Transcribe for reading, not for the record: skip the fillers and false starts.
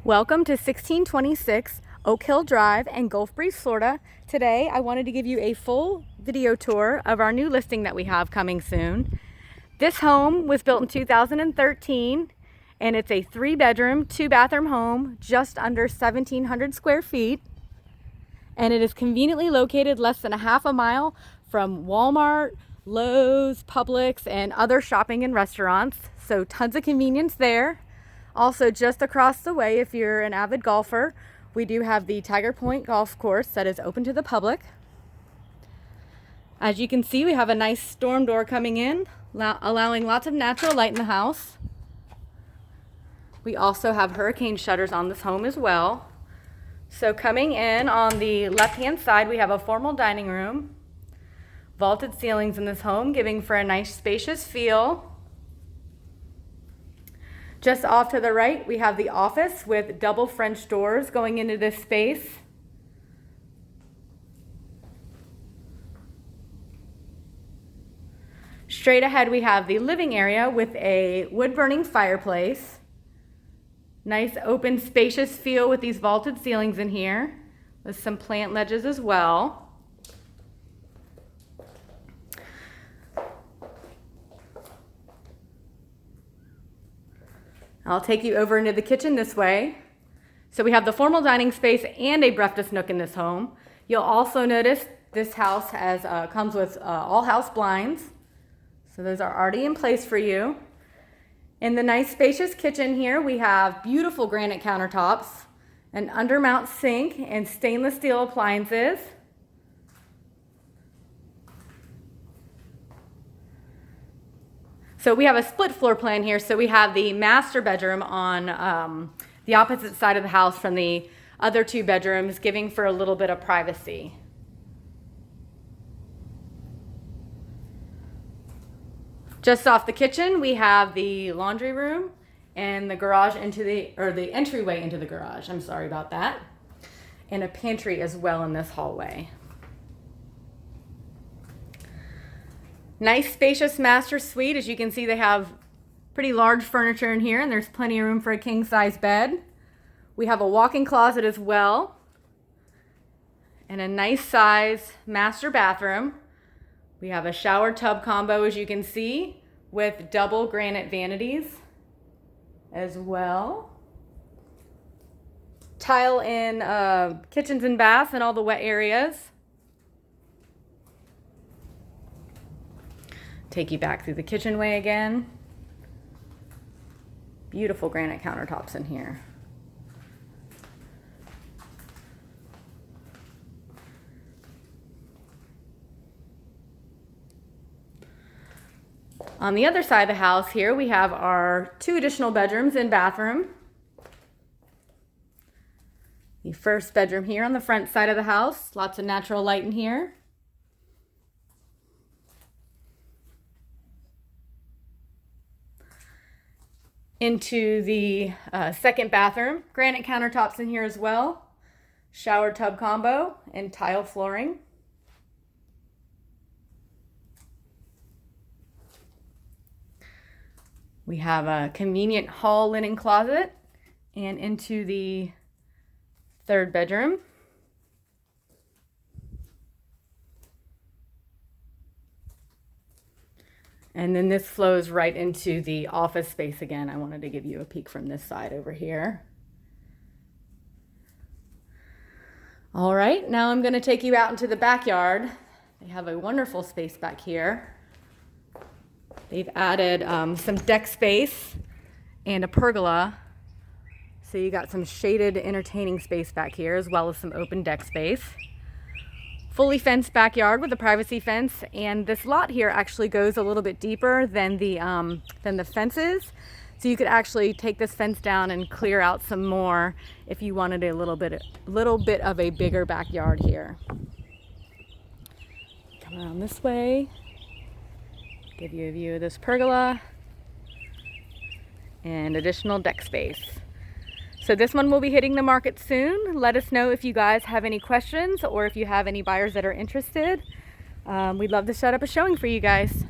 Welcome to 1626 Oakhill Drive in Gulf Breeze, Florida. Today I wanted to give you a full video tour of our new listing that we have coming soon. This home was built in 2013 and it's a 3-bedroom, 2-bathroom home just under 1,700 square feet. And it is conveniently located less than a half a mile from Wal-Mart, Lowe's, Publix, and other shopping and restaurants. So tons of convenience there. Also, just across the way, if you're an avid golfer, we do have the Tiger Point Golf Course that is open to the public. As you can see, we have a nice storm door coming in, allowing lots of natural light in the house. We also have hurricane shutters on this home as well. So coming in on the left-hand side, we have a formal dining room, vaulted ceilings in this home, giving for a nice spacious feel. Just off to the right, we have the office with double French doors going into this space. Straight ahead, we have the living area with a wood-burning fireplace. Nice open, spacious feel with these vaulted ceilings in here, with some plant ledges as well. I'll take you over into the kitchen this way. So we have the formal dining space and a breakfast nook in this home. You'll also notice this house comes with all house blinds. So those are already in place for you. In the nice spacious kitchen here, we have beautiful granite countertops, an undermount sink, and stainless steel appliances. So we have a split floor plan here. So we have the master bedroom on the opposite side of the house from the other 2 bedrooms, giving for a little bit of privacy. Just off the kitchen, we have the laundry room and the garage the entryway into the garage. I'm sorry about that. And a pantry as well in this hallway. Nice spacious master suite. As you can see, they have pretty large furniture in here and there's plenty of room for a king-size bed. We have a walk-in closet as well and a nice size master bathroom. We have a shower tub combo, as you can see, with double granite vanities as well. Tile in kitchens and baths and all the wet areas. Take you back through the kitchenway again. Beautiful granite countertops in here. On the other side of the house here, we have our 2 additional bedrooms and bathroom. The first bedroom here on the front side of the house, lots of natural light in here. Into the second bathroom, granite countertops in here as well, shower tub combo and tile flooring. We have a convenient hall linen closet and into the 3rd bedroom. And then this flows right into the office space again. I wanted to give you a peek from this side over here. All right, now I'm going to take you out into the backyard. They have a wonderful space back here. They've added some deck space and a pergola. So you got some shaded entertaining space back here as well as some open deck space. Fully fenced backyard with a privacy fence, and this lot here actually goes a little bit deeper than the fences. So you could actually take this fence down and clear out some more if you wanted a little bit of a bigger backyard here. Come around this way, give you a view of this pergola and additional deck space. So this one will be hitting the market soon. Let us know if you guys have any questions or if you have any buyers that are interested. We'd love to set up a showing for you guys.